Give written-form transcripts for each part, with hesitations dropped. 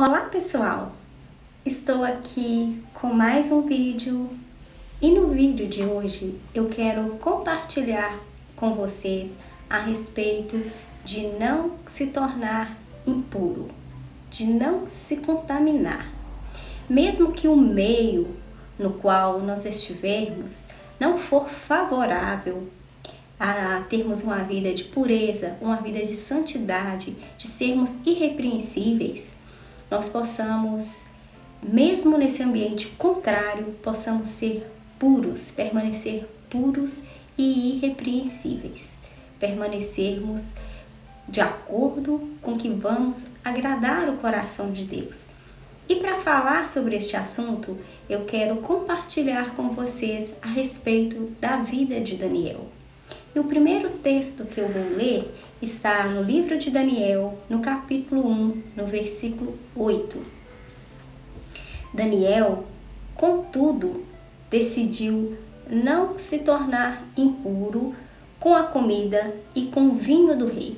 Olá pessoal, estou aqui com mais um vídeo e no vídeo de hoje eu quero compartilhar com vocês a respeito de não se tornar impuro, de não se contaminar. Mesmo que o meio no qual nós estivermos não for favorável a termos uma vida de pureza, uma vida de santidade, de sermos irrepreensíveis, nós possamos, mesmo nesse ambiente contrário, possamos ser puros, permanecer puros e irrepreensíveis, permanecermos de acordo com que vamos agradar o coração de Deus. E para falar sobre este assunto, eu quero compartilhar com vocês a respeito da vida de Daniel. E o primeiro texto que eu vou ler está no livro de Daniel, no capítulo 1, no versículo 8. Daniel, contudo, decidiu não se tornar impuro com a comida e com o vinho do rei.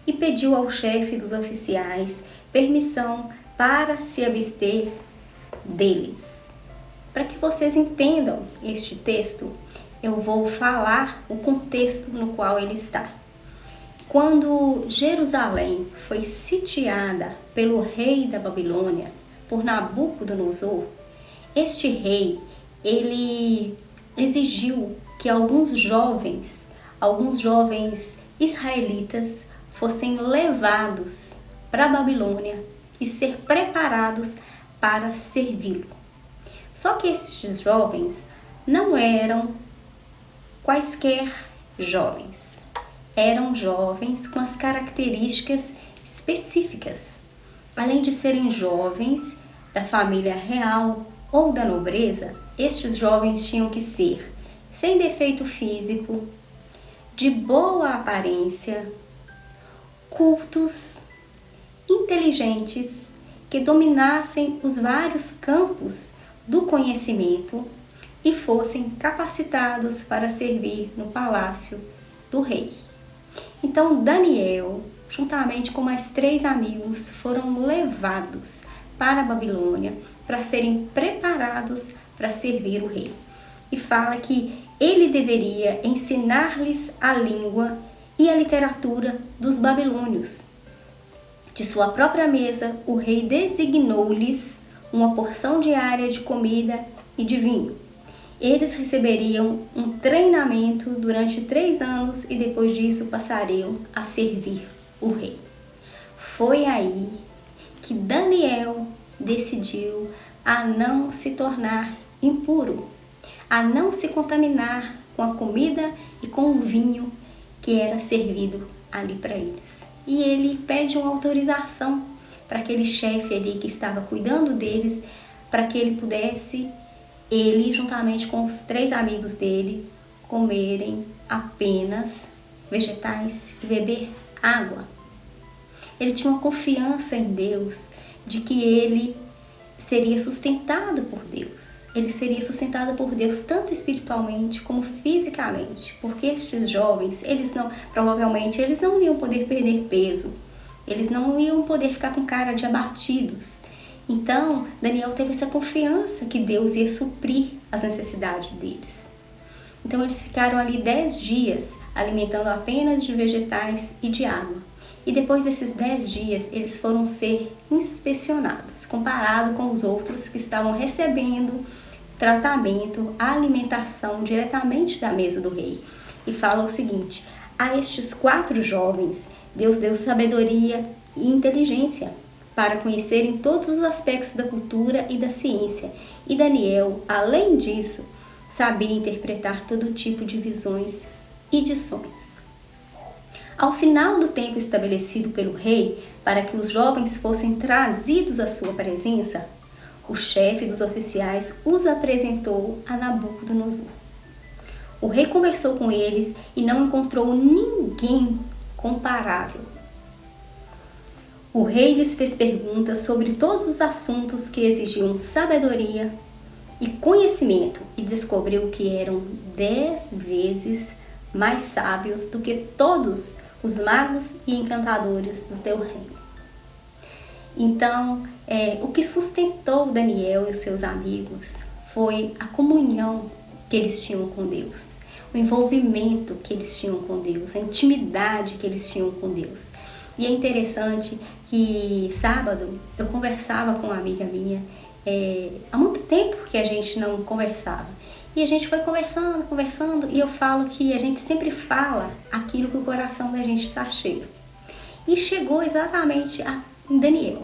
E pediu ao chefe dos oficiais permissão para se abster deles. Para que vocês entendam este texto, eu vou falar o contexto no qual ele está. Quando Jerusalém foi sitiada pelo rei da Babilônia, por Nabucodonosor, este rei, ele exigiu que alguns jovens israelitas fossem levados para a Babilônia e ser preparados para servi-lo. Só que estes jovens não eram quaisquer jovens. Eram jovens com as características específicas. Além de serem jovens da família real ou da nobreza, estes jovens tinham que ser sem defeito físico, de boa aparência, cultos, inteligentes, que dominassem os vários campos do conhecimento e fossem capacitados para servir no palácio do rei. Então Daniel, juntamente com mais 3 amigos, foram levados para a Babilônia para serem preparados para servir o rei. E fala que ele deveria ensinar-lhes a língua e a literatura dos babilônios. De sua própria mesa, o rei designou-lhes uma porção diária de comida e de vinho. Eles receberiam um treinamento durante 3 anos e depois disso passariam a servir o rei. Foi aí que Daniel decidiu a não se tornar impuro, a não se contaminar com a comida e com o vinho que era servido ali para eles. E ele pede uma autorização para aquele chefe ali que estava cuidando deles, para que ele pudesse, ele juntamente com os 3 amigos dele, comerem apenas vegetais e beber água. Ele tinha uma confiança em Deus, de que ele seria sustentado por Deus. Ele seria sustentado por Deus tanto espiritualmente como fisicamente, porque estes jovens, provavelmente eles não iam poder perder peso, eles não iam poder ficar com cara de abatidos. Então, Daniel teve essa confiança que Deus ia suprir as necessidades deles. Então, eles ficaram ali 10 dias alimentando apenas de vegetais e de água. E depois desses 10 dias, eles foram ser inspecionados, comparado com os outros que estavam recebendo tratamento, alimentação diretamente da mesa do rei. E fala o seguinte: a estes 4 jovens, Deus deu sabedoria e inteligência para conhecerem todos os aspectos da cultura e da ciência. E Daniel, além disso, sabia interpretar todo tipo de visões e de sonhos. Ao final do tempo estabelecido pelo rei para que os jovens fossem trazidos à sua presença, o chefe dos oficiais os apresentou a Nabucodonosor. O rei conversou com eles e não encontrou ninguém comparável. O rei lhes fez perguntas sobre todos os assuntos que exigiam sabedoria e conhecimento e descobriu que eram 10 vezes mais sábios do que todos os magos e encantadores do teu reino. Então, o que sustentou Daniel e os seus amigos foi a comunhão que eles tinham com Deus, o envolvimento que eles tinham com Deus, a intimidade que eles tinham com Deus. E é interessante que sábado eu conversava com uma amiga minha, há muito tempo que a gente não conversava. E a gente foi conversando, e eu falo que a gente sempre fala aquilo que o coração da gente está cheio. E chegou exatamente em Daniel.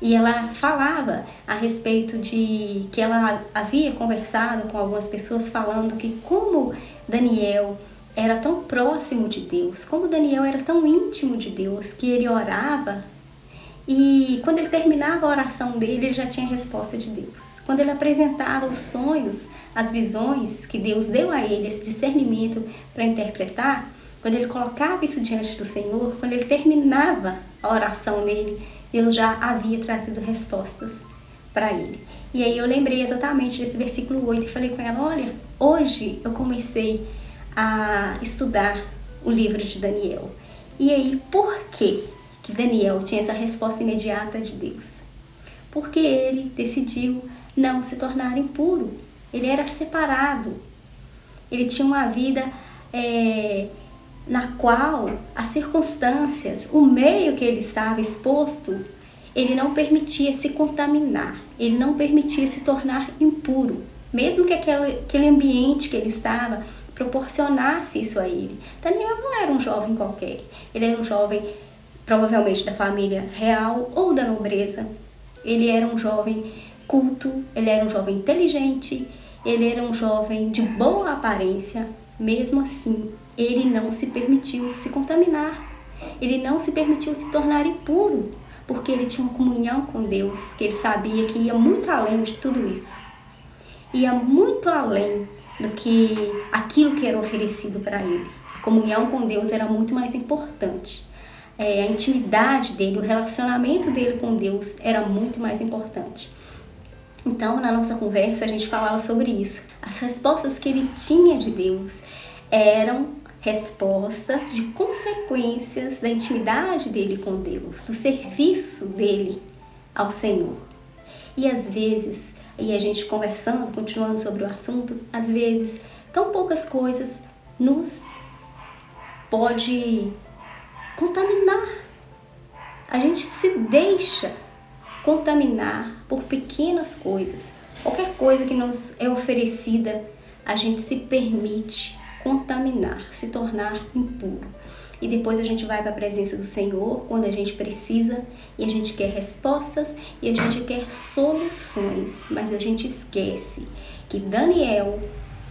E ela falava a respeito de que ela havia conversado com algumas pessoas falando que como Daniel era tão próximo de Deus, como Daniel era tão íntimo de Deus, que ele orava e quando ele terminava a oração dele, ele já tinha a resposta de Deus. Quando ele apresentava os sonhos, as visões que Deus deu a ele, esse discernimento para interpretar, quando ele colocava isso diante do Senhor, quando ele terminava a oração dele, Deus já havia trazido respostas para ele. E aí eu lembrei exatamente desse versículo 8 e falei com ela, olha, hoje eu comecei a estudar o livro de Daniel. E aí, por quê que Daniel tinha essa resposta imediata de Deus? Porque ele decidiu não se tornar impuro. Ele era separado. Ele tinha uma vida na qual as circunstâncias, o meio que ele estava exposto, ele não permitia se contaminar, ele não permitia se tornar impuro, mesmo que aquele ambiente que ele estava proporcionasse isso a ele. Daniel não era um jovem qualquer, ele era um jovem provavelmente da família real ou da nobreza, ele era um jovem culto, ele era um jovem inteligente, ele era um jovem de boa aparência. Mesmo assim, ele não se permitiu se contaminar, ele não se permitiu se tornar impuro, porque ele tinha uma comunhão com Deus, que ele sabia que ia muito além de tudo isso, ia muito além do que aquilo que era oferecido para ele. A comunhão com Deus era muito mais importante, a intimidade dele, o relacionamento dele com Deus era muito mais importante. Então, na nossa conversa, a gente falava sobre isso. As respostas que ele tinha de Deus eram respostas de consequências da intimidade dele com Deus, do serviço dele ao Senhor. E às vezes, e a gente conversando, continuando sobre o assunto, às vezes, tão poucas coisas nos pode contaminar. A gente se deixa contaminar por pequenas coisas. Qualquer coisa que nos é oferecida, a gente se permite contaminar, se tornar impuro. E depois a gente vai para a presença do Senhor quando a gente precisa e a gente quer respostas e a gente quer soluções. Mas a gente esquece que Daniel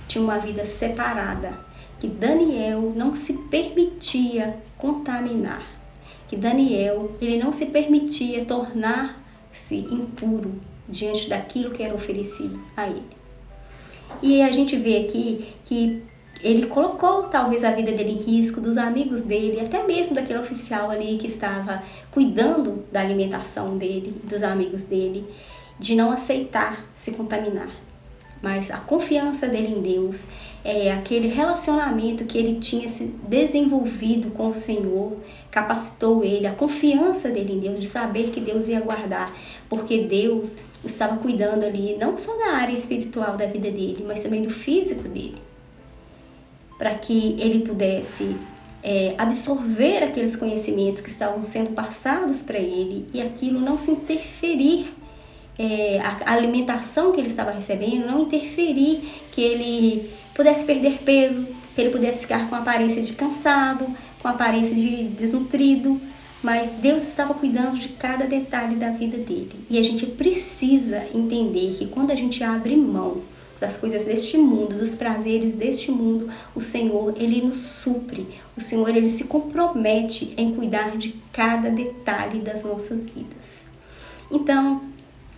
tinha uma vida separada, que Daniel não se permitia contaminar, que Daniel ele não se permitia tornar-se impuro diante daquilo que era oferecido a ele. E a gente vê aqui que ele colocou talvez a vida dele em risco, dos amigos dele, até mesmo daquele oficial ali que estava cuidando da alimentação dele e dos amigos dele, de não aceitar se contaminar. Mas a confiança dele em Deus, aquele relacionamento que ele tinha se desenvolvido com o Senhor, capacitou ele, a confiança dele em Deus, de saber que Deus ia guardar, porque Deus estava cuidando ali, não só da área espiritual da vida dele, mas também do físico dele, para que ele pudesse absorver aqueles conhecimentos que estavam sendo passados para ele e aquilo não se interferir, a alimentação que ele estava recebendo, não interferir, que ele pudesse perder peso, que ele pudesse ficar com aparência de cansado, com aparência de desnutrido, mas Deus estava cuidando de cada detalhe da vida dele. E a gente precisa entender que quando a gente abre mão das coisas deste mundo, dos prazeres deste mundo, o Senhor, Ele nos supre. O Senhor, Ele se compromete em cuidar de cada detalhe das nossas vidas. Então,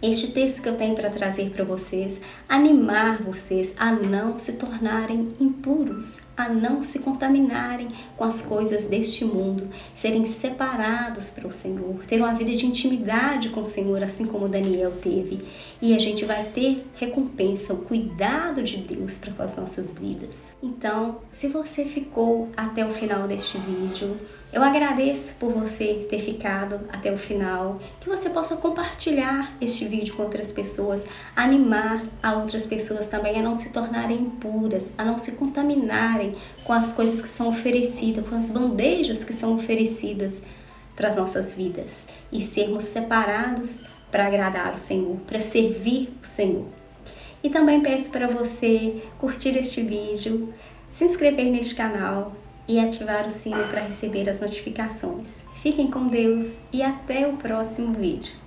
este texto que eu tenho para trazer para vocês, animar vocês a não se tornarem impuros, a não se contaminarem com as coisas deste mundo, serem separados para o Senhor, ter uma vida de intimidade com o Senhor, assim como Daniel teve. E a gente vai ter recompensa, o cuidado de Deus para com as nossas vidas. Então, se você ficou até o final deste vídeo, eu agradeço por você ter ficado até o final, que você possa compartilhar este vídeo com outras pessoas, animar a outras pessoas também a não se tornarem impuras, a não se contaminarem com as coisas que são oferecidas, com as bandejas que são oferecidas para as nossas vidas e sermos separados para agradar o Senhor, para servir o Senhor. E também peço para você curtir este vídeo, se inscrever neste canal e ativar o sino para receber as notificações. Fiquem com Deus e até o próximo vídeo.